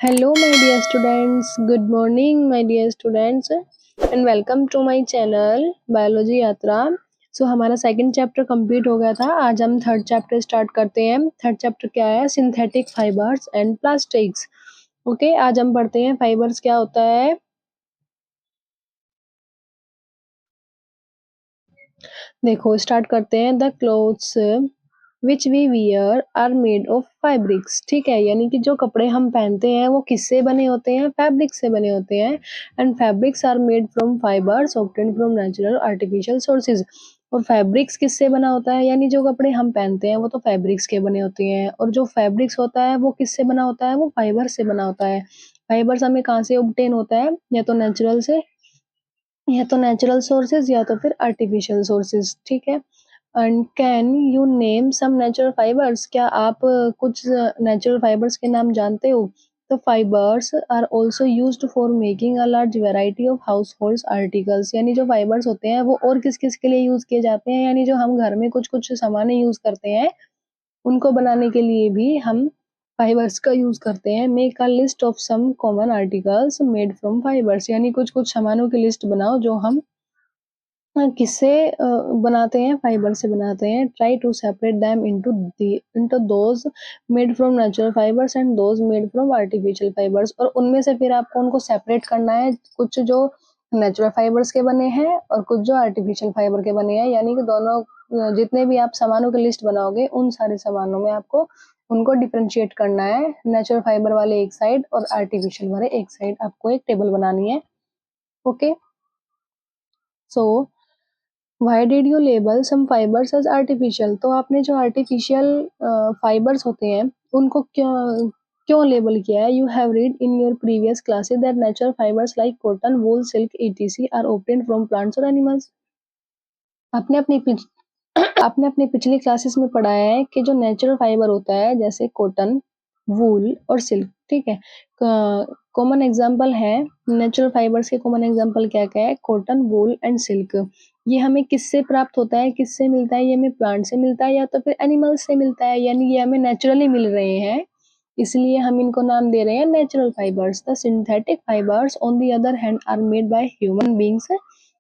Hello, my dear students. Good morning, my dear students, and welcome to my channel Biology यात्रा. हमारा second chapter complete हो गया था. आज हम थर्ड चैप्टर स्टार्ट करते हैं. थर्ड चैप्टर क्या है? Synthetic fibres and plastics. Okay, आज हम पढ़ते हैं फाइबर्स क्या होता है. देखो, स्टार्ट करते हैं. The clothes which we wear are made of fabrics. ठीक है, यानी कि जो कपड़े हम पहनते हैं वो किससे बने होते हैं? फैब्रिक से बने होते हैं. And fabrics are made from fibres obtained from natural artificial sources. और फैब्रिक्स किससे बना होता है? यानी जो कपड़े हम पहनते हैं वो तो फैब्रिक्स के बने होते हैं. और जो फैब्रिक्स होता है वो किससे बना होता है? वो फाइबर से बना होता है. फाइबर्स हमें कहाँ से ऑब्टेन होता है? या तो नेचुरल से, या तो नेचुरल सोर्सेज, या तो फिर आर्टिफिशियल सोर्सेज. ठीक है. And can you name some natural fibres. क्या आप कुछ नेचुरल फाइबर्स के नाम जानते हो? तो fibres are also used for making a large variety of household articles. यानी जो फाइबर्स होते हैं वो और किस किस के लिए यूज किए जाते हैं? यानी जो हम घर में कुछ कुछ सामान यूज करते हैं उनको बनाने के लिए भी हम फाइबर्स का यूज करते हैं. Make a list of some common articles made from fibres. यानी कुछ कुछ सामानों की लिस्ट बनाओ जो हम किससे बनाते हैं? फाइबर से बनाते हैं. Try to separate them into those made from natural fibres and those made from artificial fibres. और उनमें से फिर आपको उनको सेपरेट करना है. कुछ जो नेचुरल फाइबर्स के बने हैं और कुछ जो आर्टिफिशियल फाइबर के बने हैं. यानी कि दोनों जितने भी आप सामानों की लिस्ट बनाओगे उन सारे सामानों में आपको उनको डिफरेंशिएट करना है. नेचुरल फाइबर वाले एक साइड और आर्टिफिशियल वाले एक साइड. आपको एक टेबल बनानी है. Okay, so why did you label some fibres as artificial. तो आपने जो आर्टिफिशियल फाइबर्स होते हैं उनको क्यों क्यों लेबल किया है? You have read in your previous classes that natural fibres like cotton, wool, silk etc are obtained from plants और एनिमल्स. आपने अपनी आपने अपनी पिछली क्लासेस में पढ़ा है कि जो नेचुरल फाइबर होता है जैसे कॉटन, वूल और सिल्क. ठीक है. कॉमन एग्जांपल है नेचुरल फाइबर्स के. कॉमन एग्जांपल क्या क्या है? Cotton, wool and silk. ये हमें किससे प्राप्त होता है? किससे मिलता है? ये हमें प्लांट से मिलता है या तो फिर एनिमल्स से मिलता है. यानी ये हमें नेचुरली मिल रहे हैं, इसलिए हम इनको नाम दे रहे हैं natural fibres. The synthetic fibres on the other hand are made by human beings.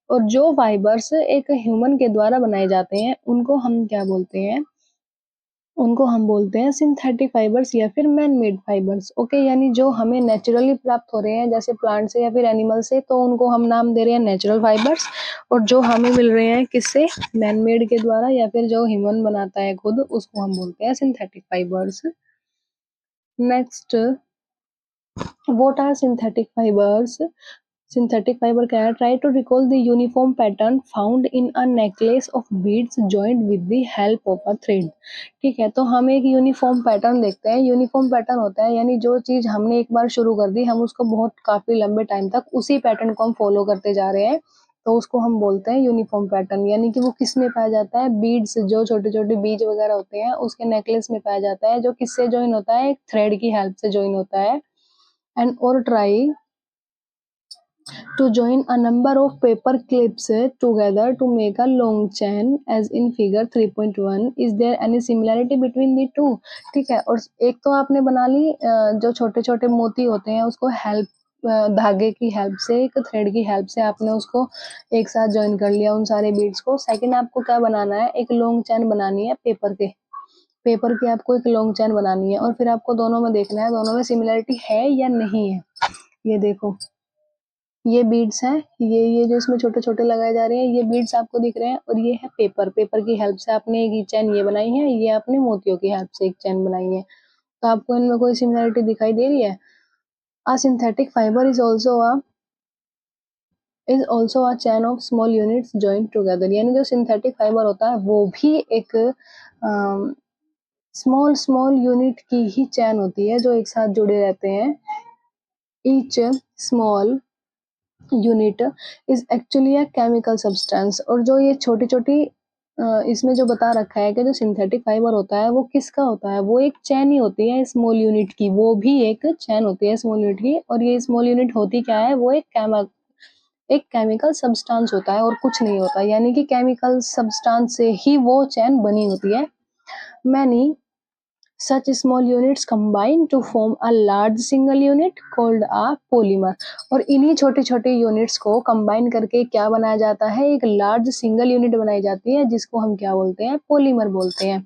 और जो फाइबर्स एक ह्यूमन के द्वारा बनाए जाते हैं उनको हम क्या बोलते हैं? उनको हम बोलते हैं सिंथेटिक फाइबर्स या फिर मैन मेड फाइबर्स. ओके, यानी जो हमें नेचुरली प्राप्त हो रहे हैं जैसे प्लांट से या फिर एनिमल से तो उनको हम नाम दे रहे हैं नेचुरल फाइबर्स. और जो हमें मिल रहे हैं किससे? मैन मेड के द्वारा या फिर जो ह्यूमन बनाता है खुद उसको हम बोलते हैं synthetic fibres. Next, what are synthetic fibres. Synthetic fibre क्या है? Try to recall the uniform pattern found in a necklace of beads joined with the help of a thread. ठीक है, तो हम एक यूनिफॉर्म पैटर्न देखते हैं. यूनिफॉर्म पैटर्न होता है यानी जो चीज हमने एक बार शुरू कर दी हम उसको बहुत काफी लंबे टाइम तक उसी पैटर्न को हम फॉलो करते जा रहे हैं, तो उसको हम बोलते हैं यूनिफॉर्म पैटर्न. यानी कि वो किस में पाया जाता है? बीड्स, जो छोटे छोटे बीज वगैरह होते हैं उसके नेकलेस में पाया जाता है, जो किससे ज्वाइन होता है? एक थ्रेड की हेल्प से ज्वाइन होता है. एंड और try to join a number of paper clips together to make a long chain as in figure 3.1. is there any similarity between the two? ठीक है. और एक तो आपने बना ली जो छोटे छोटे मोती होते हैं उसको हेल्प धागे की हेल्प से, एक थ्रेड की हेल्प से आपने उसको एक साथ ज्वाइन कर लिया उन सारे बीड्स को. सेकंड आपको क्या बनाना है? एक लॉन्ग चैन बनानी है पेपर की आपको एक लॉन्ग चैन बनानी है. और फिर आपको दोनों में देखना है दोनों में सिमिलरिटी है या नहीं है. ये देखो, ये बीड्स हैं, ये जो इसमें छोटे छोटे लगाए जा रहे हैं ये बीड्स आपको दिख रहे हैं. और ये है पेपर की हेल्प से आपने एक चैन ये बनाई है, ये आपने मोतियों की हेल्प से एक चैन बनाई है. तो आपको इनमें कोई सिमिलरिटी दिखाई दे रही है? अ synthetic fibre is also a chain of small units joint together. यानी जो सिंथेटिक फाइबर होता है वो भी एक स्मॉल स्मॉल यूनिट की ही चैन होती है जो एक साथ जुड़े रहते हैं. Each small unit is actually a chemical substance. और जो ये छोटी छोटी इसमें जो बता रखा है कि जो सिंथेटिक फाइबर होता है वो किसका होता है? वो एक चैन ही होती है स्मॉल यूनिट की. वो भी एक चैन होती है स्मॉल यूनिट की. और ये स्मॉल यूनिट होती क्या है? वो एक केमिकल सब्सटेंस होता है और कुछ नहीं होता. यानी कि केमिकल सब्सटेंस से ही वो चैन बनी होती है. Many Such small units combine to form a large single unit called a polymer. और इन्हीं छोटे छोटे यूनिट्स को कंबाइन करके क्या बनाया जाता है, एक लार्ज सिंगल यूनिट बनाई जाती है जिसको हम क्या बोलते हैं, पॉलीमर बोलते हैं.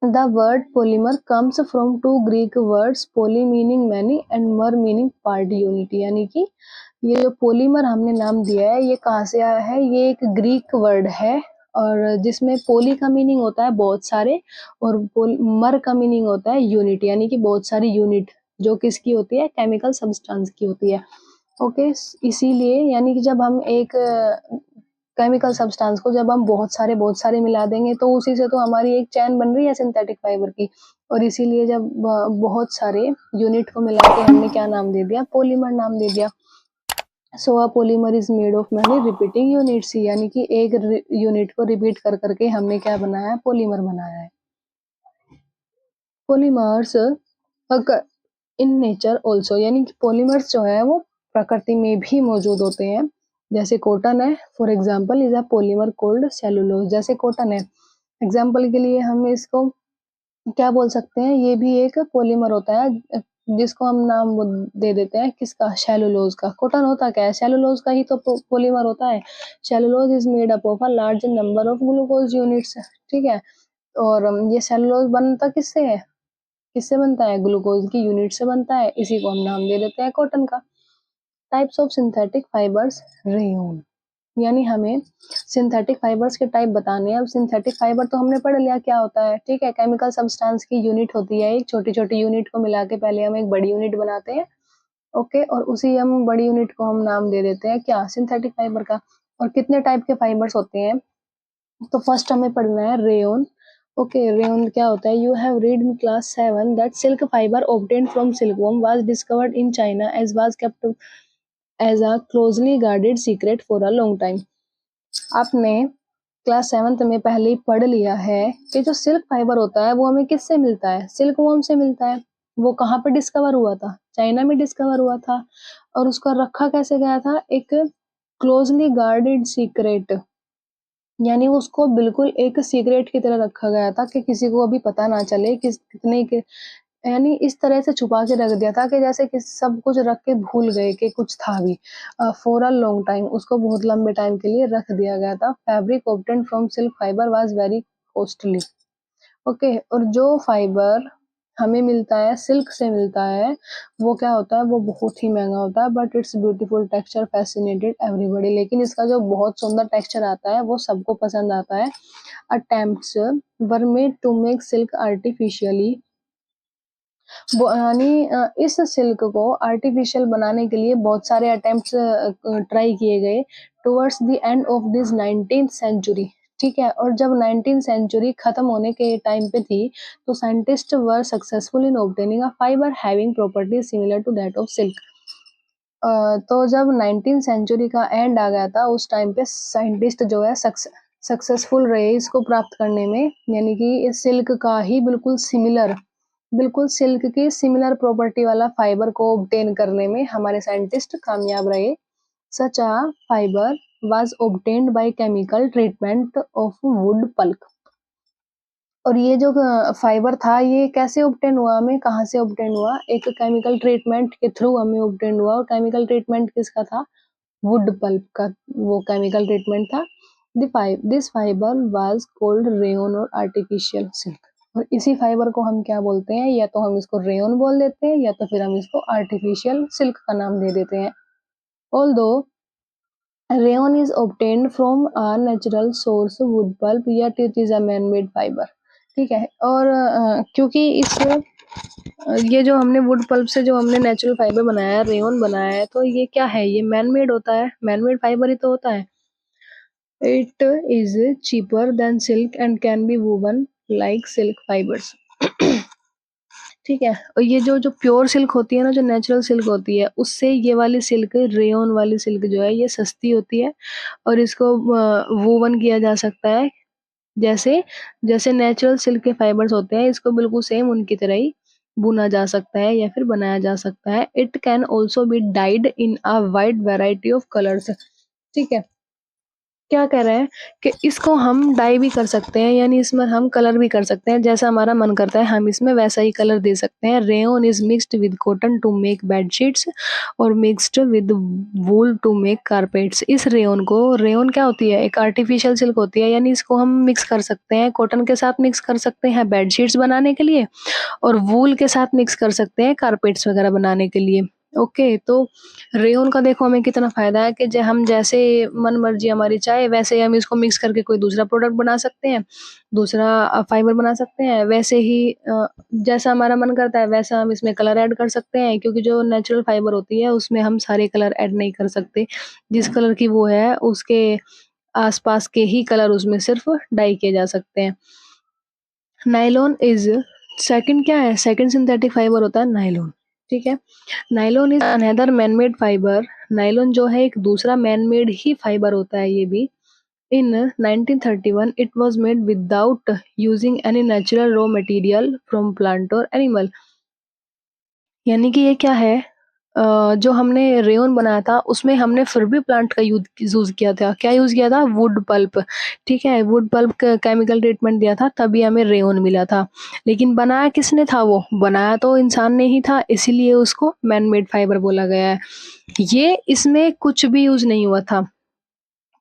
The word polymer comes from two Greek words, poly meaning many and mer meaning part unit. यानी कि ये जो पोलीमर हमने नाम दिया है ये कहाँ से आया है, ये एक ग्रीक वर्ड है और जिसमें पोली का मीनिंग होता है बहुत सारे और मर का मीनिंग होता है यूनिट, यानी कि बहुत सारी यूनिट जो किसकी होती है, केमिकल सब्सटेंस की होती है. ओके, इसीलिए यानी कि जब हम एक केमिकल सब्सटेंस को जब हम बहुत सारे मिला देंगे तो उसी से तो हमारी एक चैन बन रही है सिंथेटिक फाइबर की, और इसीलिए जब बहुत सारे यूनिट को मिला के हमने क्या नाम दे दिया, पॉलीमर नाम दे दिया. So a polymer is made of many repeating units, यानी कि एक यूनिट को रिपीट कर करके हमने क्या बनाया है, पॉलीमर बनाया है. पॉलीमर्स इन नेचर ऑल्सो, यानी कि पॉलीमर्स जो है वो प्रकृति में भी मौजूद होते हैं. जैसे कॉटन है, for example is a polymer cold cellulose. जैसे कॉटन है, एग्जाम्पल के लिए हम इसको क्या बोल सकते हैं, ये भी एक पॉलीमर होता है जिसको हम नाम दे देते हैं किसका, सेलुलोज का. कॉटन होता क्या है, सेलुलोज का ही तो पॉलीमर होता है. Cellulose is made up of a large number of glucose units. ठीक है, और ये सेलुलोज बनता किससे है, किससे बनता है, ग्लूकोज की यूनिट से बनता है. इसी को हम नाम दे देते हैं कॉटन का. Types of synthetic fibres, rayon. यानी हमें सिंथेटिक फाइबर्स के टाइप बताने हैं. अब सिंथेटिक फाइबर तो हमने पढ़ लिया क्या होता है, ठीक है, केमिकल सब्सटेंस की यूनिट होती है, एक छोटी छोटी यूनिट को मिला के पहले हम एक बड़ी यूनिट बनाते हैं. ओके, और उसी हम बड़ी यूनिट को हम नाम दे देते हैं क्या, सिंथेटिक फाइबर का. और कितने टाइप के फाइबर्स होते हैं, तो फर्स्ट हमें पढ़ना है रेयन. ओके, रेयन क्या होता है, you have read in class 7 that silk fibre obtained from silkworm was discovered in China as was kept as a closely guarded secret for a long time. आपने class 7th में पहले ही पढ़ लिया है कि जो सिल्क फाइबर होता है वो हमें किससे मिलता है, सिल्क वर्म से मिलता है. वो कहाँ पे डिस्कवर हुआ था, चाइना में डिस्कवर हुआ था. और उसका रखा कैसे गया था, एक क्लोजली गार्डेड सीक्रेट, यानी उसको बिल्कुल एक सीक्रेट की तरह रखा गया था कि किसी को अभी पता ना चले किस कितने के, यानी इस तरह से छुपा के रख दिया था कि जैसे कि सब कुछ रख के भूल गए कि कुछ था भी. फॉर अ लॉन्ग टाइम, उसको बहुत लंबे टाइम के लिए रख दिया गया था. Fabric obtained from silk fibre was very costly. Okay, और जो फाइबर हमें मिलता है, सिल्क से मिलता है, वो क्या होता है, वो बहुत ही महंगा होता है. But it's beautiful texture fascinated everybody, लेकिन इसका जो बहुत सुंदर टेक्सचर आता है वो सबको पसंद आता है. Attempts were made to make silk artificially, यानी इस सिल्क को आर्टिफिशियल बनाने के लिए बहुत सारे अटेम्प्ट्स ट्राई किए गए towards the end of this 19th century. ठीक है, और जब 19th सेंचुरी खत्म होने के टाइम पे थी तो scientist were successful in obtaining a fibre having properties similar to that of silk. तो जब 19th सेंचुरी का एंड आ गया था उस टाइम पे साइंटिस्ट जो है सक्सेसफुल रहे इसको प्राप्त करने में, यानी कि इस सिल्क का ही बिल्कुल सिल्क की सिमिलर प्रॉपर्टी वाला फाइबर को ऑब्टेन करने में हमारे साइंटिस्ट कामयाब रहे. Such a fibre was obtained by chemical treatment of wood pulp. और ये जो फाइबर था ये कैसे ऑब्टेन हुआ, हमें कहाँ से ऑब्टेन हुआ, एक केमिकल ट्रीटमेंट के थ्रू हमें ऑब्टेन हुआ. और केमिकल ट्रीटमेंट किसका था, वुड पल्प का वो केमिकल ट्रीटमेंट था. This fibre was called rayon और आर्टिफिशियल सिल्क. और इसी फाइबर को हम क्या बोलते हैं, या तो हम इसको रेयन बोल देते हैं या तो फिर हम इसको आर्टिफिशियल सिल्क का नाम दे देते हैं. Although rayon is obtained from a natural source wood pulp yet it is a man made fiber. ठीक है, और क्योंकि इस ये जो हमने वुड पल्प से जो हमने नेचुरल फाइबर बनाया है, रेयन बनाया है, तो ये क्या है, ये मैन मेड होता है, मैन मेड फाइबर ही तो होता है. It is cheaper than silk and can be woven like silk fibres. ठीक है, और ये जो जो प्योर सिल्क होती है ना, जो नेचुरल सिल्क होती है, उससे ये वाली सिल्क, रेयन वाली सिल्क जो है ये सस्ती होती है और इसको वूवन किया जा सकता है. जैसे जैसे नेचुरल सिल्क के फाइबर्स होते हैं इसको बिल्कुल सेम उनकी तरह ही बुना जा सकता है या फिर बनाया जा सकता है. It can also be died in a wide variety of colours. ठीक है, क्या कह रहे हैं कि इसको हम डाई भी कर सकते हैं, यानी इसमें हम कलर भी कर सकते हैं, जैसा हमारा मन करता है हम इसमें वैसा ही कलर दे सकते हैं। Rayon is mixed with cotton to make bedsheets और mixed with wool to make carpets. इस रेयन को, रेयन क्या होती है, एक आर्टिफिशियल सिल्क होती है, यानी इसको हम मिक्स कर सकते हैं, कॉटन के साथ मिक्स कर सकते हैं बेडशीट्स बनाने के लिए, और वूल के साथ मिक्स कर सकते हैं कारपेट्स वगैरह बनाने के लिए। ओके, तो रेयन का देखो हमें कितना फ़ायदा है कि हम जैसे मन मर्जी हमारी चाहे वैसे हम इसको मिक्स करके कोई दूसरा प्रोडक्ट बना सकते हैं, दूसरा फाइबर बना सकते हैं। वैसे ही जैसा हमारा मन करता है वैसा हम इसमें कलर ऐड कर सकते हैं, क्योंकि जो नेचुरल फाइबर होती है उसमें हम सारे कलर ऐड नहीं कर सकते। जिस कलर की वो है उसके आसपास के ही कलर उसमें सिर्फ डाई किए जा सकते हैं। नायलॉन इज सेकंड क्या है, सेकंड सिंथेटिक फाइबर होता है नायलॉन। ठीक है, nylon is another man made fibre. Nylon जो है एक दूसरा मैन मेड ही फाइबर होता है ये भी। इन 1931 it was made without using any natural raw material from plant और एनिमल। यानी कि ये क्या है, जो हमने रेयन बनाया था उसमें हमने फिर भी प्लांट का यूज किया था। क्या यूज किया था, वुड पल्प। ठीक है, वुड पल्प का केमिकल ट्रीटमेंट दिया था तभी हमें रेयन मिला था। लेकिन बनाया किसने था, वो बनाया तो इंसान ने ही था, इसीलिए उसको मैन मेड फाइबर बोला गया है। ये इसमें कुछ भी यूज नहीं हुआ था,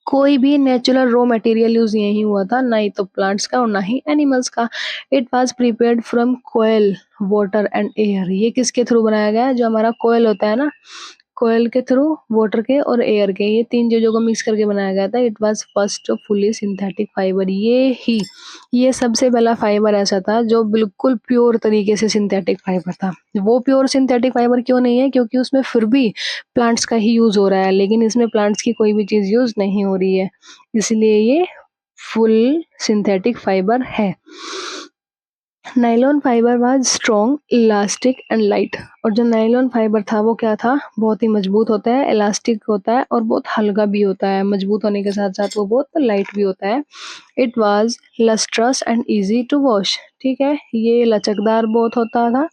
कोई भी नेचुरल रॉ मटेरियल यूज नहीं हुआ था, ना ही तो प्लांट्स का और ना ही एनिमल्स का। It was prepared from coal, water and air. ये किसके थ्रू बनाया गया है, जो हमारा कोयल होता है ना, कोयल के थ्रू, वाटर के और एयर के, ये तीन चीजों को मिक्स करके बनाया गया था। It was first fully synthetic fibre. ये सबसे पहला फाइबर ऐसा था जो बिल्कुल प्योर तरीके से सिंथेटिक फाइबर था। वो प्योर सिंथेटिक फाइबर क्यों नहीं है, क्योंकि उसमें फिर भी प्लांट्स का ही यूज हो रहा है, लेकिन इसमें प्लांट्स की कोई भी चीज यूज नहीं हो रही है, इसलिए ये फुल सिंथेटिक फाइबर है। Nylon fibre was strong, elastic and light. और जो नायलॉन फाइबर था वो क्या था, बहुत ही मजबूत होता है, इलास्टिक होता है और बहुत हल्का भी होता है। मजबूत होने के साथ साथ वो बहुत लाइट भी होता है। It was lustrous and easy to wash. ठीक है, ये लचकदार बहुत होता था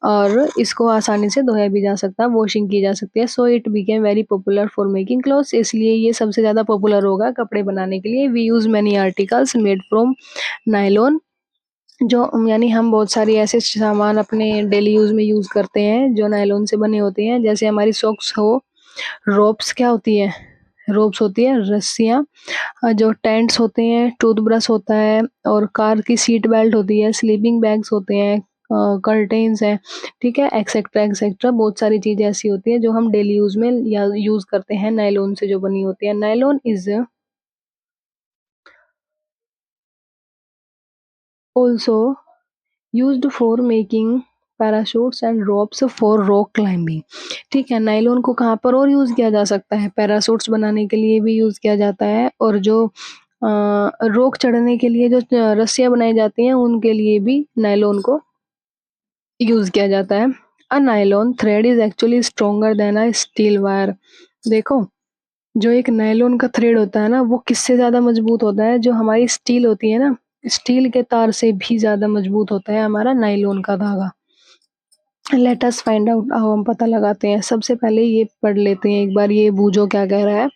और इसको आसानी से धोया भी जा सकता है, वॉशिंग की जा सकती है। So it became very popular for making clothes. इसलिए ये सबसे ज़्यादा पॉपुलर होगा कपड़े बनाने के लिए। We use many articles made from nylon. जो यानी हम बहुत सारी ऐसे सामान अपने डेली यूज में यूज करते हैं जो नायलॉन से बने होते हैं, जैसे हमारी सॉक्स हो, रोप्स क्या होती है, रोप्स होती है रस्सियाँ, जो टेंट्स होते हैं, टूथब्रश होता है और कार की सीट बेल्ट होती है, स्लीपिंग बैग्स होते हैं, कर्टेन्स हैं, ठीक है, एक्सेट्रा एक्सेट्रा। बहुत सारी चीजें ऐसी होती है जो हम डेली यूज में या यूज करते हैं, नायलॉन से जो बनी होती है। Nylon is also used for making parachutes and ropes for rock climbing. ठीक है, नायलॉन को कहाँ पर और यूज किया जा सकता है, पैराशूट्स बनाने के लिए भी यूज किया जाता है, और जो रोक चढ़ने के लिए जो रस्सियां बनाई जाती हैं उनके लिए भी नायलॉन को यूज किया जाता है। A nylon thread is actually stronger than a steel wire. देखो, जो एक नायलॉन का थ्रेड होता है ना, वो किससे ज्यादा मजबूत होता है, जो हमारी स्टील होती है ना, स्टील के तार से भी ज्यादा मजबूत होता है हमारा नायलॉन का धागा। लेट अस फाइंड आउट, आओ हम पता लगाते हैं। सबसे पहले ये पढ़ लेते हैं एक बार, ये बूझो क्या कह रहा है।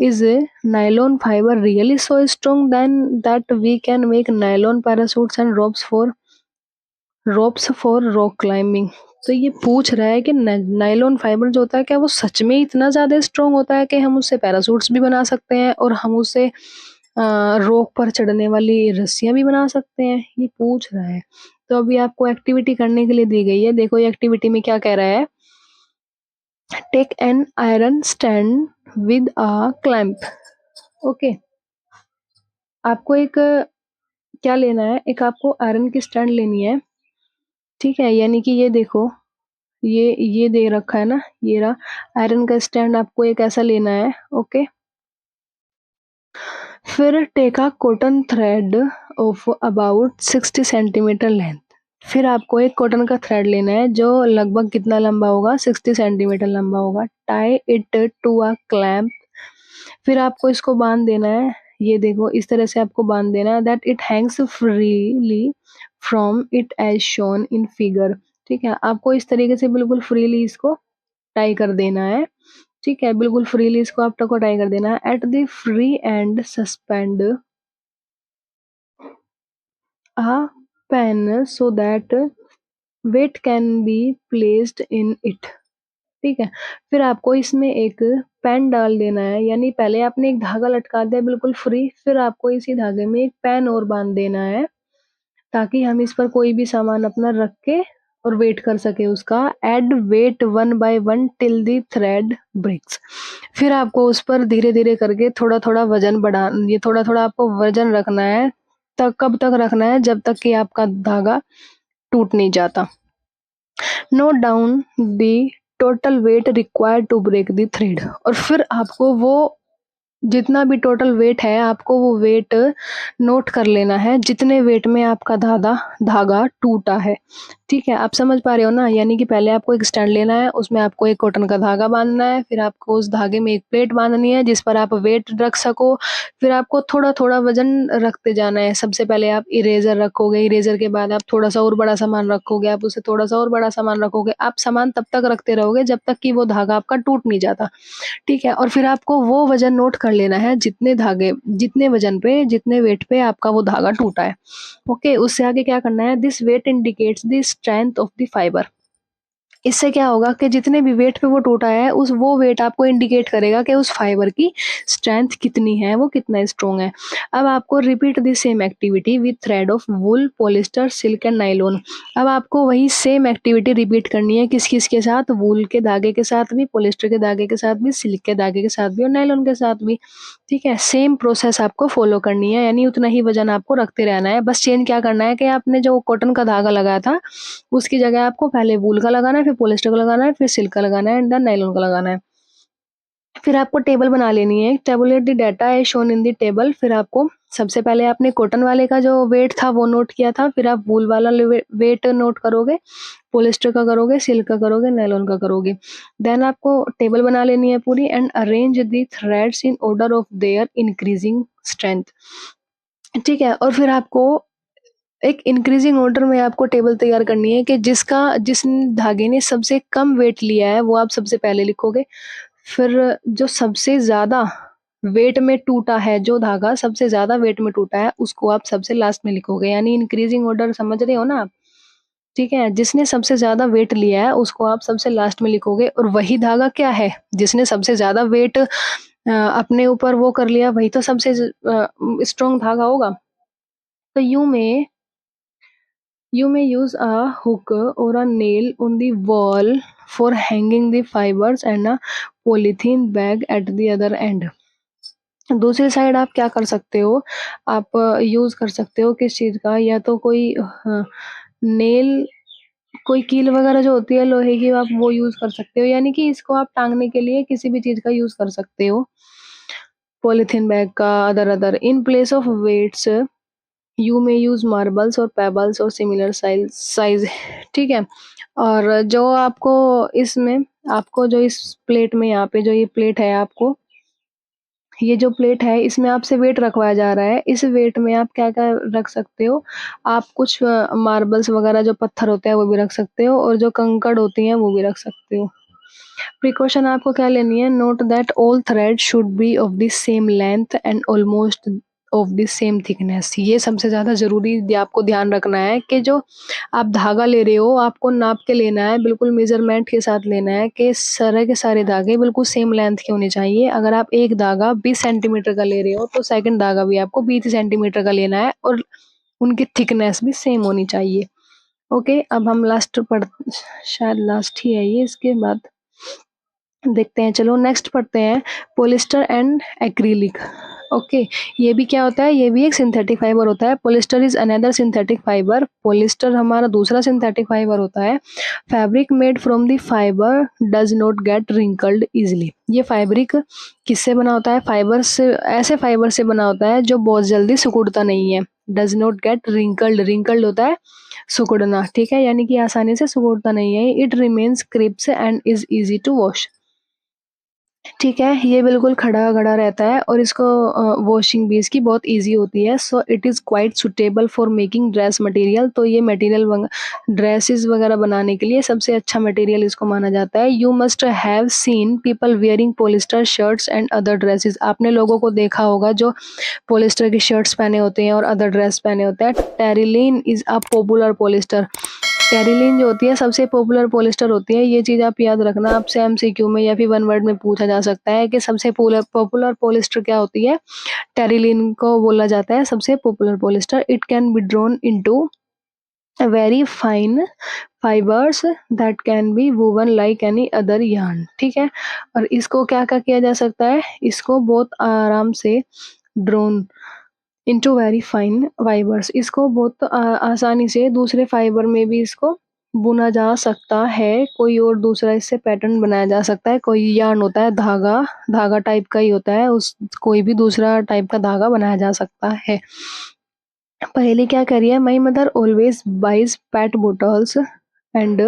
Is nylon fibre really so strong than that we can make nylon parachutes and ropes for rock climbing. तो ये पूछ रहा है कि नायलॉन फाइबर जो होता है क्या वो सच में इतना ज्यादा स्ट्रॉन्ग होता है कि हम उससे पैरासूट्स भी बना सकते हैं और हम उससे रॉक पर चढ़ने वाली रस्सियां भी बना सकते हैं, ये पूछ रहा है। तो अभी आपको एक्टिविटी करने के लिए दी गई है। देखो ये एक्टिविटी में क्या कह रहा है, take an iron stand with a clamp. Okay, आपको एक क्या लेना है, एक आपको आयरन की स्टैंड लेनी है। ठीक है, यानी कि ये देखो, ये दे रखा है ना, ये रहा आयरन का स्टैंड, आपको एक ऐसा लेना है। ओके, फिर take a cotton thread of about 60 centimetre length. फिर आपको एक कॉटन का थ्रेड लेना है जो लगभग कितना लंबा होगा, 60 सेंटीमीटर लंबा होगा। Tie it to a clamp. फिर आपको इसको बांध देना है, ये देखो इस तरह से आपको बांध देना है, that it hangs freely from it as shown in figure. ठीक है, आपको इस तरीके से बिल्कुल फ्रीली इसको टाई कर देना है। ठीक है, बिल्कुल फ्रीली इसको आपको टाई कर देना है। At the free and suspend a pen so that weight can be placed in it। ठीक है, फिर आपको इसमें एक पेन डाल देना है, यानी पहले आपने एक धागा लटका दिया बिल्कुल फ्री, फिर आपको इसी धागे में एक पेन और बांध देना है, ताकि हम इस पर कोई भी सामान अपना रख के और वेट कर सके उसका। Add weight one by one till the thread breaks. फिर आपको उस पर धीरे धीरे करके थोड़ा थोड़ा वजन बढ़ा, ये थोड़ा थोड़ा आपको वजन रखना है। तक कब तक रखना है? जब तक कि आपका धागा टूट नहीं जाता। Note down the total weight required to break the thread. और फिर आपको वो जितना भी टोटल वेट है, आपको वो वेट नोट कर लेना है, जितने वेट में आपका धागा धागा टूटा है। ठीक है, आप समझ पा रहे हो ना? यानी कि पहले आपको एक स्टैंड लेना है, उसमें आपको एक कॉटन का धागा बांधना है, फिर आपको उस धागे में एक प्लेट बांधनी है जिस पर आप वेट रख सको। फिर आपको थोड़ा थोड़ा वजन रखते जाना है। सबसे पहले आप इरेजर रखोगे, इरेजर के बाद आप थोड़ा सा और बड़ा सामान रखोगे, आप उसे थोड़ा सा और बड़ा सामान रखोगे। आप सामान तब तक रखते रहोगे जब तक कि वो धागा आपका टूट नहीं जाता। ठीक है, और फिर आपको वो वजन नोट कर लेना है, जितने वजन पे, जितने वेट पे आपका वो धागा टूटा है। ओके, उससे आगे क्या करना है? This weight indicates the strength of the fibre. इससे क्या होगा कि जितने भी वेट पे वो टूटा है, उस वो वेट आपको इंडिकेट करेगा कि उस फाइबर की स्ट्रेंथ कितनी है, वो कितना स्ट्रॉन्ग है। अब आपको repeat the same activity with thread of wool, polyester, silk and nylon. अब आपको वही सेम एक्टिविटी रिपीट करनी है। किस किस के साथ? वूल के धागे के साथ भी, पॉलिस्टर के धागे के साथ भी, सिल्क के धागे के साथ भी और नायलॉन के साथ भी। ठीक है, सेम प्रोसेस आपको फॉलो करनी है, यानी उतना ही वजन आपको रखते रहना है। बस चेंज क्या करना है कि आपने जो कॉटन का धागा लगाया था, उसकी जगह आपको पहले वूल का लगाना है, फिर पॉलिस्टर का लगाना है, फिर सिल्क का लगाना है एंड देन नायलॉन का लगाना है। फिर आपको टेबल बना लेनी है। Tabulate the data as shown in the table. फिर आपको सबसे पहले आपने कॉटन वाले का जो वेट था वो नोट किया था, फिर आप वूल वाला वेट नोट करोगे, पॉलिस्टर का करोगे, सिल्क का करोगे, नायलॉन का करोगे। देन आपको टेबल बना लेनी है पूरी and arrange the threads in order of their increasing strength. ठीक है, और फिर आपको एक इंक्रीजिंग ऑर्डर में आपको टेबल तैयार करनी है कि जिस धागे ने सबसे कम वेट लिया है वो आप सबसे पहले लिखोगे। फिर जो सबसे ज़्यादा वेट में टूटा है, जो धागा सबसे ज़्यादा वेट में टूटा है, उसको आप सबसे लास्ट में लिखोगे। यानी इंक्रीजिंग ऑर्डर समझ रहे हो ना आप? ठीक है, जिसने सबसे ज़्यादा वेट लिया है उसको आप सबसे लास्ट में लिखोगे, और वही धागा क्या है जिसने सबसे ज़्यादा वेट अपने ऊपर वो कर लिया, वही तो सबसे स्ट्रॉन्ग धागा होगा। तो you may use a hook or a nail on the wall for hanging the fibers and a polythene bag at the other end। दूसरी साइड आप क्या कर सकते हो? आप यूज कर सकते हो किस चीज का? या तो कोई नेल, कोई कील वगैरह जो होती है लोहे की, आप वो यूज कर सकते हो, यानी कि इसको आप टांगने के लिए किसी भी चीज का यूज कर सकते हो। पॉलीथीन बैग का, other other in place of weights you may use marbles और पेबल्स और सिमिलर साइज। ठीक है, और जो आपको इसमें, आपको जो इस प्लेट में, यहाँ पे जो ये प्लेट है, आपको ये जो प्लेट है इसमें आपसे वेट रखवाया जा रहा है। इस वेट में आप क्या क्या रख सकते हो? आप कुछ मार्बल्स वगैरह जो पत्थर होते हैं वो भी रख सकते हो, और जो कंकड़ होती हैं वो भी रख सकते हो। प्रिकॉशन आपको क्या लेनी है? Note that all thread should be of the same length and almost of the same thickness. ये सबसे ज़्यादा ज़रूरी आपको ध्यान रखना है कि जो आप धागा ले रहे हो, आपको नाप के लेना है, बिल्कुल मेजरमेंट के साथ लेना है कि सारे के सारे धागे बिल्कुल सेम लेंथ के होने चाहिए। अगर आप एक धागा 20 सेंटीमीटर का ले रहे हो तो सेकंड धागा भी आपको 20 सेंटीमीटर का लेना है, और उनकी थिकनेस भी सेम होनी चाहिए। ओके, अब हम लास्ट पढ़, शायद लास्ट ही है ये, इसके बाद देखते हैं। चलो नेक्स्ट पढ़ते हैं, पोलिस्टर एंड एक्रिलिक। ओके, ये भी क्या होता है? ये भी एक सिंथेटिक फाइबर होता है। Polyester is another synthetic fibre. Polyester हमारा दूसरा सिंथेटिक फाइबर होता है। Fabric made from the fibre does not gate wrinkled easily. ये फैब्रिक किससे बना होता है? फाइबर से, ऐसे फाइबर से बना होता है जो बहुत जल्दी सिकुड़ता नहीं है। Does not gate wrinkled, wrinkled होता है सिकुड़ना। ठीक है, यानी कि आसानी से सिकुड़ता नहीं है। It remains crisp and is easy to wash. ठीक है, ये बिल्कुल खड़ा-खड़ा रहता है और इसको वॉशिंग भी इसकी बहुत ईज़ी होती है, so it is quite suitable for making dress material. तो ये मटीरियल ड्रेसेस वगैरह बनाने के लिए सबसे अच्छा मटीरियल इसको माना जाता है। You must have seen people wearing polyester shirts and other dresses. आपने लोगों को देखा होगा जो पॉलिस्टर की शर्ट्स पहने होते हैं और अदर ड्रेस पहने होते हैं। Terylene is a popular polyester. Terylene जो होती है सबसे पॉपुलर पॉलिस्टर होती है। ये चीज़ आप याद रखना, आपसे एमसीक्यू में या फिर वन वर्ड में पूछा जा सकता है कि सबसे पॉपुलर पॉलिस्टर क्या होती है? टेरिलीन को बोला जाता है सबसे popular polyester. It can be drone into a very fine fibres that can be woven like any other yarn. ठीक है? और इसको क्या-क्या किया जा सकता है? इसको बहुत आराम से drone into very fine fibres, इसको बहुत आसानी से दूसरे फाइबर में भी इसको बुना जा सकता है। कोई और दूसरा इससे पैटर्न बनाया जा सकता है। कोई यार्न होता है धागा, धागा टाइप का ही होता है, उस कोई भी दूसरा टाइप का धागा बनाया जा सकता है। पहेली क्या कह रही है? My mother always buys PET bottles and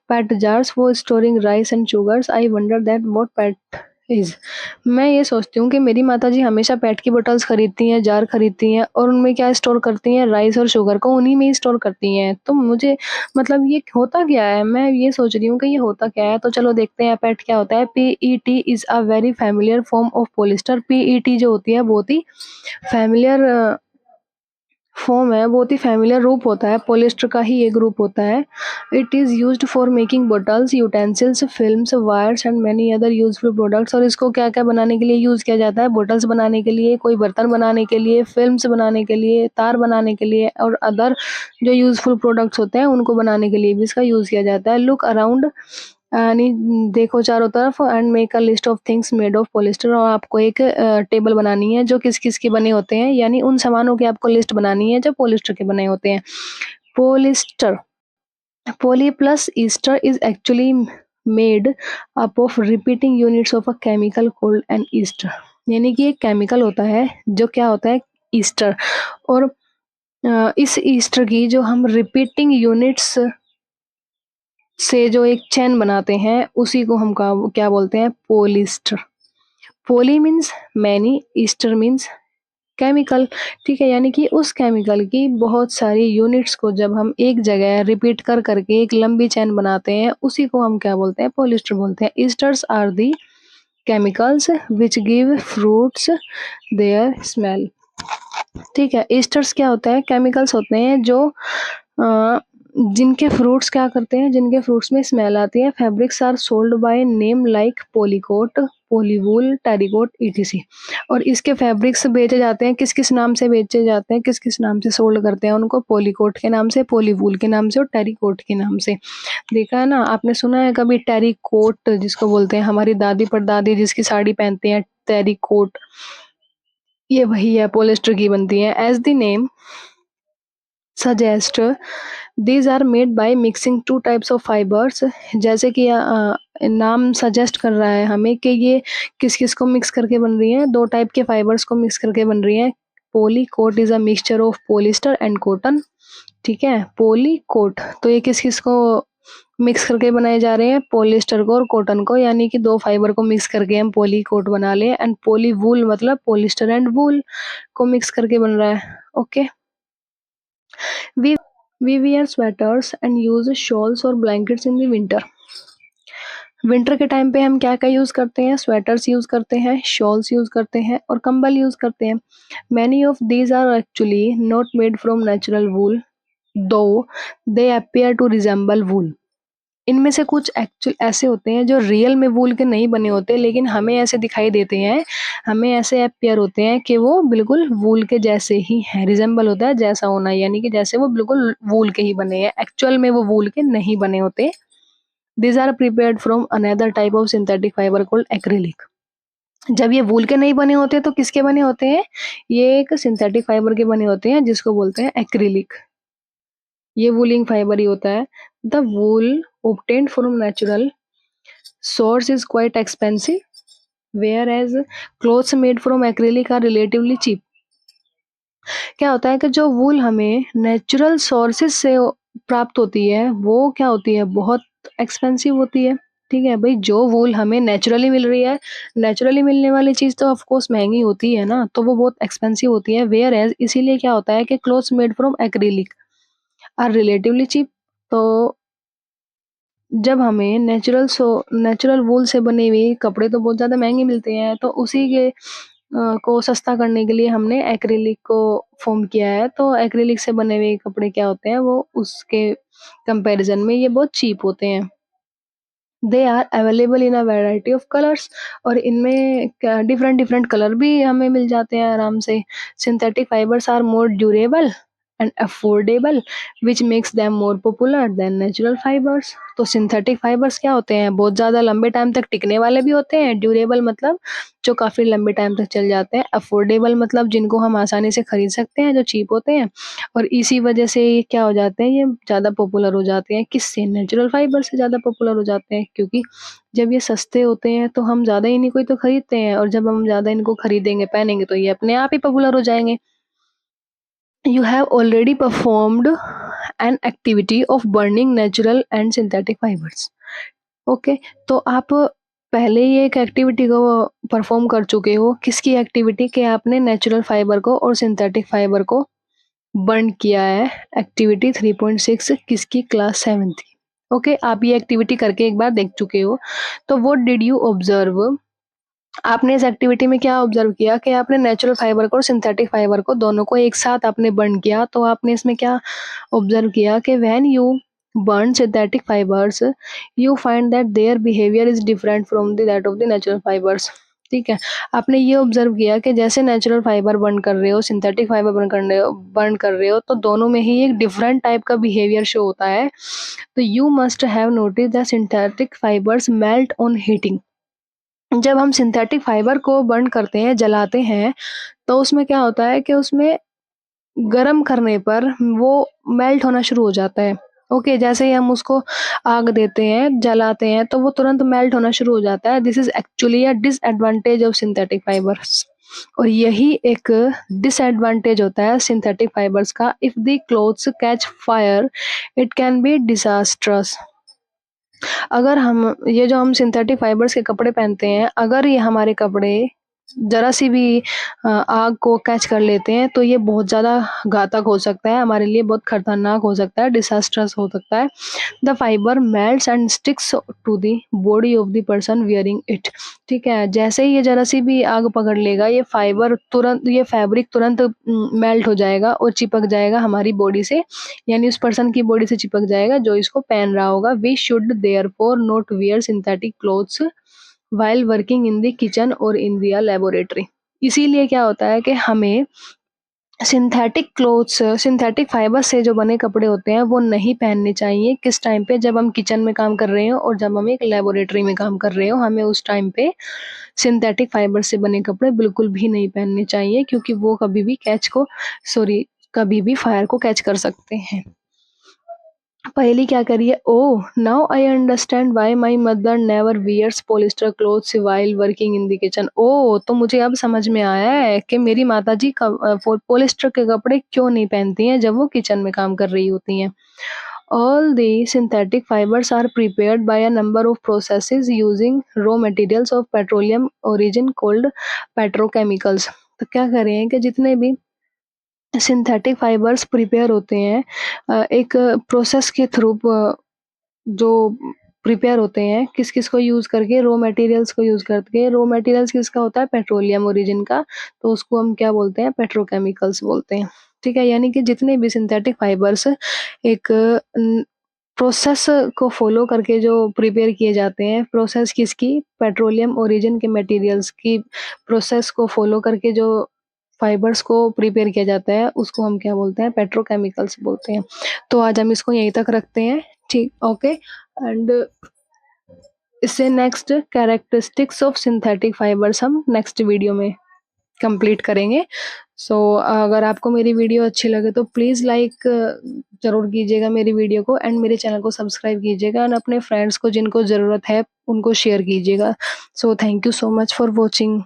PET jars for storing rice and sugars. I wonder that what PET is. मैं ये सोचती हूँ कि मेरी माताजी हमेशा पेट की बोतल्स खरीदती हैं, जार खरीदती हैं और उनमें क्या स्टोर करती हैं? राइस और शुगर को उन्हीं में ही स्टोर करती हैं। तो मुझे मतलब ये होता क्या है? मैं ये सोच रही हूँ कि ये होता क्या है? तो चलो देखते हैं पेट क्या होता है। PET is a very familiar form of polyester. PET जो होती है बहुत ही फैमिलियर फ़ॉर्म है, बहुत ही फ़ैमिलियर रूप होता है, पॉलिएस्टर का ही एक रूप होता है। It is used for making bottles, utensils, films, wires and many other useful products. और इसको क्या-क्या बनाने के लिए यूज़ किया जाता है? बॉटल्स बनाने के लिए, कोई बर्तन बनाने के लिए, फ़िल्म्स बनाने के लिए, तार बनाने के लिए और अदर जो यूज़फुल प्रोडक्ट्स होते हैं, उनको बनाने के लिए भी इसका यूज़ किया जाता है। लुक अराउंड यानी देखो चारों तरफ and make a list of things made of polyester. और आपको एक टेबल बनानी है जो किस-किस के बने होते हैं, यानी उन सामानों की आपको लिस्ट बनानी है जो पॉलिएस्टर के बने होते हैं। Polyester Poly plus ester is actually made up of repeating units of a chemical called an ester। यानी कि एक केमिकल होता है जो क्या होता है? ईस्टर। और इस ईस्टर की जो हम रिपीटिंग यूनिट्स से जो एक चेन बनाते हैं उसी को हम क्या बोलते हैं? Polyester. Poly means many, ester means chemical. ठीक है? यानी कि उस केमिकल की बहुत सारी यूनिट्स को जब हम एक जगह रिपीट कर करके एक लंबी चेन बनाते हैं उसी को हम क्या बोलते हैं? पॉलिएस्टर बोलते हैं। Esters are the chemicals which give fruits their smell. ठीक है? ईस्टर्स क्या होता है? केमिकल्स होते हैं जो जिनके फ्रूट्स क्या करते हैं? जिनके फ्रूट्स में स्मेल आती है। Fabrics are sold by name like polycot, polywool, terricot ETC. और इसके फैब्रिक्स बेचे जाते हैं, किस-किस नाम से बेचे जाते हैं? किस-किस नाम से सोल्ड करते हैं उनको? पॉलीकोट के नाम से, पॉलीवूल के नाम से और टेरिकोट के नाम से। देखा है ना? आपने सुना है कभी टेरिकोट जिसको बोलते हैं? हमारी दादी परदादी जिसकी साड़ी पहनती हैं, टेरिकोट। ये वही है, पॉलिएस्टर की बनती है। As the name suggest these are made by mixing two types of fibres. जैसे कि नाम सजेस्ट कर रहा है हमें कि ये किस-किस को मिक्स करके बन रही हैं? 2 टाइप के फाइबर्स को मिक्स करके बन रही हैं। पॉलीकोट is a mixture of polyester and cotton. ठीक है? पॉलीकोट तो ये किस-किस को मिक्स करके बनाए जा रहे हैं? पॉलिएस्टर को और कॉटन को, यानी कि 2 फाइबर को मिक्स करके हम पॉलीकोट बना लिए। एंड पॉलीवूल मतलब पॉलिएस्टर एंड वूल को मिक्स करके बन रहा है। Okay? We we wear sweaters and use shawls और blankets in the winter। Winter के टाइम पे हम क्या-क्या यूज़ करते हैं? स्वेटर्स यूज़ करते हैं, शॉल्स यूज़ करते हैं और कंबल यूज़ करते हैं। Many of these are actually not made from natural wool, though they appear to resemble wool। इनमें से कुछ एक्चुअल ऐसे होते हैं जो रियल में वूल के नहीं बने होते, लेकिन हमें ऐसे दिखाई देते हैं, हमें ऐसे अपीयर होते हैं कि वो बिल्कुल वूल के जैसे ही हैं। रिजेंबल होता है जैसा होना, यानी कि जैसे वो बिल्कुल वूल के ही बने हैं। एक्चुअल में वो वूल के नहीं बने होते। These are prepared from another type of synthetic fibre called acrylic. जब ये वूल के नहीं बने होते तो किसके बने होते हैं? ये एक सिंथेटिक फाइबर के बने होते हैं जिसको बोलते हैं एक्रिलिक। ये वूलिंग फाइबर ही होता है। The wool obtained from natural source is quite expensive, whereas clothes made from acrylic are relatively cheap। क्या होता है कि जो वूल हमें नेचुरल सोर्सेज से प्राप्त होती है वो क्या होती है? बहुत एक्सपेंसिव होती है। ठीक है भाई, जो वूल हमें नेचुरली मिल रही है, नेचुरली मिलने वाली चीज़ तो ऑफ कोर्स महँगी होती है ना, तो वो बहुत एक्सपेंसिव होती है। व्हेयर एज़ इसीलिए क्या होता है कि clothes made from acrylic are relatively cheap. तो जब हमें नेचुरल वूल से बने हुए कपड़े तो बहुत ज़्यादा महँगे मिलते हैं, तो उसी के को सस्ता करने के लिए हमने एक्रिलिक को फ़ॉर्म किया है। तो एक्रिलिक से बने हुए कपड़े क्या होते हैं, वो उसके कंपैरिज़न में ये बहुत चीप होते हैं। They are available in a variety of colours, और इनमें डिफरेंट डिफरेंट कलर भी हमें मिल जाते हैं आराम से। Synthetic fibres are more durable and affordable which makes them more popular than natural fibres. तो सिंथेटिक फाइबर्स क्या होते हैं, बहुत ज़्यादा लंबे टाइम तक टिकने वाले भी होते हैं। ड्यूरेबल मतलब जो काफ़ी लंबे टाइम तक चल जाते हैं। अफोर्डेबल मतलब जिनको हम आसानी से खरीद सकते हैं, जो चीप होते हैं। और इसी वजह से ये क्या हो जाते हैं, ये ज़्यादा पॉपुलर हो जाते हैं। किससे? नेचुरल फाइबर से ज़्यादा पॉपुलर हो जाते हैं, क्योंकि जब ये सस्ते होते हैं तो हम ज़्यादा इन्हीं को ही तो खरीदते हैं, और जब हम ज़्यादा इनको खरीदेंगे, पहनेंगे, तो ये अपने आप ही पॉपुलर हो जाएँगे। You have already performed an activity of burning natural and synthetic fibers. Okay, तो आप पहले ही एक एक्टिविटी को परफॉर्म कर चुके हो। किसकी एक्टिविटी? कि आपने नेचुरल फाइबर को और सिंथेटिक फाइबर को बर्न किया है। एक्टिविटी 3.6 किसकी? क्लास 7 की। ओके, आप ये एक्टिविटी करके एक बार देख चुके हो। तो व्हाट डिड यू ऑब्जर्व? आपने इस एक्टिविटी में क्या ऑब्जर्व किया कि आपने नेचुरल फाइबर को और सिंथेटिक फाइबर को दोनों को एक साथ आपने बर्न किया। तो आपने इसमें क्या ऑब्जर्व किया कि when you burn synthetic fibres you find that their behaviour is different from the that of the natural fibres. ठीक है, आपने ये ऑब्जर्व किया कि जैसे नेचुरल फाइबर बर्न कर रहे हो, सिंथेटिक फाइबर बर्न कर रहे हो, तो दोनों में ही एक डिफरेंट टाइप का बिहेवियर शो होता है। तो you must have notice the synthetic fibres melt on heating. जब हम सिंथेटिक फाइबर को बर्न करते हैं, जलाते हैं, तो उसमें क्या होता है कि उसमें गरम करने पर वो मेल्ट होना शुरू हो जाता है। ओके, जैसे ही हम उसको आग देते हैं, जलाते हैं, तो वो तुरंत मेल्ट होना शुरू हो जाता है। This is actually a disadvantage of synthetic fibres, और यही एक डिसएडवांटेज होता है सिंथेटिक फाइबर्स का। If the clothes catch fire it can be disastrous. अगर हम सिंथेटिक फाइबर्स के कपड़े पहनते हैं, अगर ये हमारे कपड़े ज़रा सी भी आग को कैच कर लेते हैं, तो ये बहुत ज़्यादा घातक हो सकता है, हमारे लिए बहुत खतरनाक हो सकता है, डिज़ास्ट्रस हो सकता है। The fibre melts and sticks to the body of the person wearing it. ठीक है, जैसे ही ये ज़रा सी भी आग पकड़ लेगा, ये फैब्रिक तुरंत मेल्ट हो जाएगा और चिपक जाएगा हमारी बॉडी से, यानी उस पर्सन की बॉडी से चिपक जाएगा जो इसको पहन रहा होगा। We should therefore not wear synthetic clothes while working in the kitchen और इन द लेबोरेटरी। इसीलिए क्या होता है कि हमें सिंथेटिक फाइबर से जो बने कपड़े होते हैं वो नहीं पहनने चाहिए। किस टाइम पे? जब हम किचन में काम कर रहे हो और जब हम एक लेबोरेटरी में काम कर रहे हो, हमें उस टाइम पे सिंथेटिक फाइबर से बने कपड़े बिल्कुल भी नहीं पहनने चाहिए, क्योंकि वो कभी भी फायर को कैच कर सकते हैं। पहली क्या करिए? Oh, now I understand why my mother never wears polyester clothes while working in the kitchen. Oh, तो मुझे अब समझ में आया है कि मेरी माताजी पॉलिस्टर के कपड़े क्यों नहीं पहनती हैं जब वो किचन में काम कर रही होती हैं। All the synthetic fibers are prepared by a number of processes using raw materials of petroleum origin called petrochemicals। तो क्या कर रहे हैं कि जितने भी सिंथेटिक फाइबर्स प्रिपेयर होते हैं एक प्रोसेस के थ्रू जो प्रिपेयर होते हैं, किस-किस को यूज़ करके? रॉ मटेरियल्स को यूज़ करके। रॉ मटेरियल्स किसका होता है? पेट्रोलियम ओरिजिन का, तो उसको हम क्या बोलते हैं? पेट्रोकेमिकल्स बोलते हैं। ठीक है, यानी कि जितने भी सिंथेटिक फाइबर्स एक प्रोसेस को फॉलो करके जो प्रिपेयर किए जाते हैं, प्रोसेस किसकी? पेट्रोलियम ओरिजिन के मटेरियल्स की प्रोसेस को फॉलो करके जो फाइबर्स को प्रिपेयर किया जाता है, उसको हम क्या बोलते हैं? पेट्रोकेमिकल्स बोलते हैं। तो आज हम इसको यहीं तक रखते हैं। ठीक, ओके। एंड इससे next characteristics of synthetic fibres हम नेक्स्ट वीडियो में कंप्लीट करेंगे। सो अगर आपको मेरी वीडियो अच्छी लगे तो प्लीज़ लाइक ज़रूर कीजिएगा मेरी वीडियो को, एंड मेरे चैनल को सब्सक्राइब कीजिएगा, एंड अपने फ्रेंड्स को जिनको ज़रूरत है उनको शेयर कीजिएगा। So thank you so much for watching.